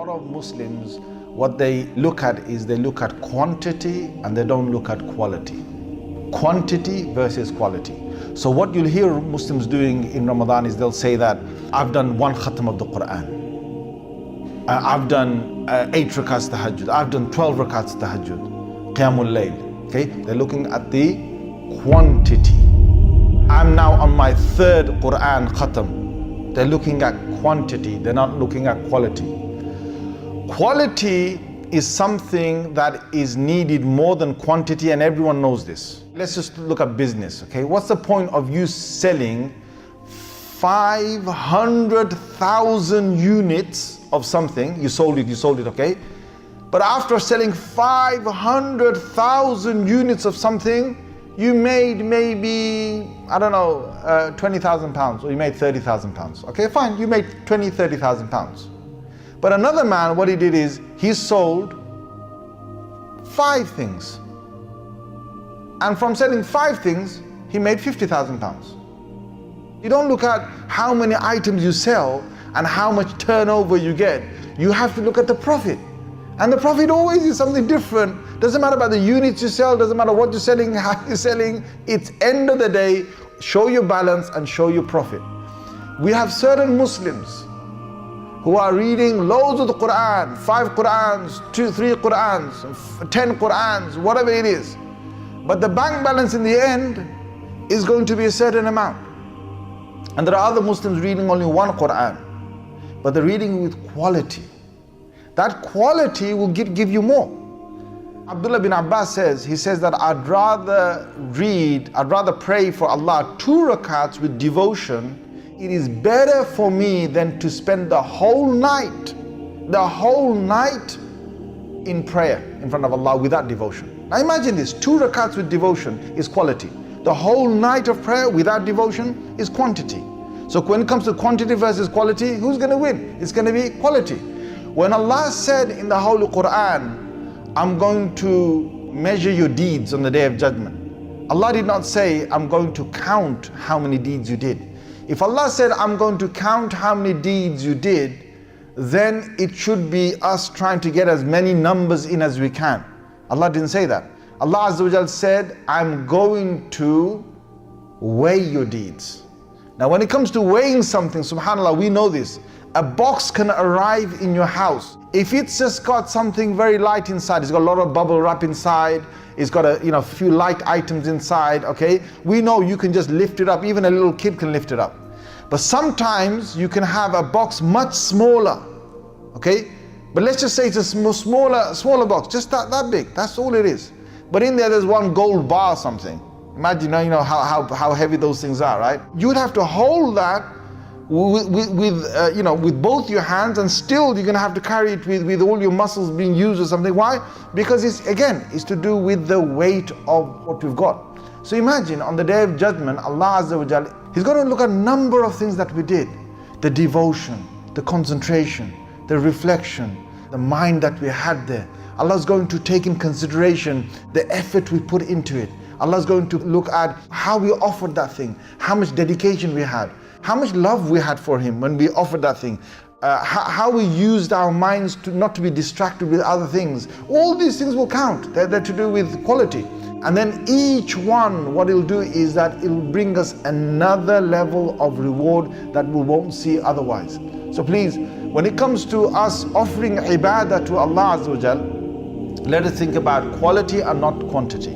lot of Muslims, what they look at is they look at quantity and they don't look at quality. Quantity versus quality. So what you'll hear Muslims doing in Ramadan is they'll say that I've done 1 khatam of the Quran. I've done 8 rakats tahajjud. I've done 12 rakats tahajjud. Qiyamul Layl. Okay? They're looking at the quantity. I'm now on my 3rd Quran khatam. They're looking at quantity. They're not looking at quality. Quality is something that is needed more than quantity, and everyone knows this. Let's just look at business, okay? What's the point of you selling 500,000 units of something? You sold it, okay? But after selling 500,000 units of something, you made maybe, I don't know, 20,000 pounds, or you made 30,000 pounds. Okay, fine, you made 20, 30,000 pounds. But another man, what he did is, he sold 5 things. And from selling 5 things, he made 50,000 pounds. You don't look at how many items you sell and how much turnover you get. You have to look at the profit. And the profit always is something different. Doesn't matter about the units you sell, doesn't matter what you're selling, how you're selling. It's end of the day, show your balance and show your profit. We have certain Muslims who are reading loads of the Quran, 5 Qurans, 2, 3 Qurans, 10 Qurans, whatever it is. But the bank balance in the end is going to be a certain amount. And there are other Muslims reading only 1 Quran, but they're reading with quality. That quality will give you more. Abdullah bin Abbas says, he says that I'd rather pray for Allah 2 rakats with devotion. It is better for me than to spend the whole night in prayer in front of Allah without devotion. Now imagine this, 2 rakats with devotion is quality. The whole night of prayer without devotion is quantity. So when it comes to quantity versus quality, who's going to win? It's going to be quality. When Allah said in the Holy Quran, I'm going to measure your deeds on the Day of Judgment, Allah did not say, I'm going to count how many deeds you did. If Allah said, I'm going to count how many deeds you did, then it should be us trying to get as many numbers in as we can. Allah didn't say that. Allah Azza wa Jal said, I'm going to weigh your deeds. Now when it comes to weighing something, subhanAllah, we know this. A box can arrive in your house. If it's just got something very light inside, it's got a lot of bubble wrap inside, it's got a few light items inside, okay? We know you can just lift it up, even a little kid can lift it up. But sometimes you can have a box much smaller, okay? But let's just say it's a smaller box, just that big, that's all it is. But in there's 1 gold bar or something. Imagine how heavy those things are, right? You would have to hold that with both your hands, and still you're going to have to carry it with all your muscles being used or something. Why? Because it's to do with the weight of what we've got. So imagine on the Day of Judgment, Allah Azza wa Jal, He's going to look at a number of things that we did. The devotion, the concentration, the reflection, the mind that we had there. Allah's going to take in consideration the effort we put into it. Allah's going to look at how we offered that thing, how much dedication we had, how much love we had for Him when we offered that thing, how we used our minds not to be distracted with other things. All these things will count. They're to do with quality. And then each one, what it'll do is that it'll bring us another level of reward that we won't see otherwise. So please, when it comes to us offering ibadah to Allah Azza wa Jal, let us think about quality and not quantity.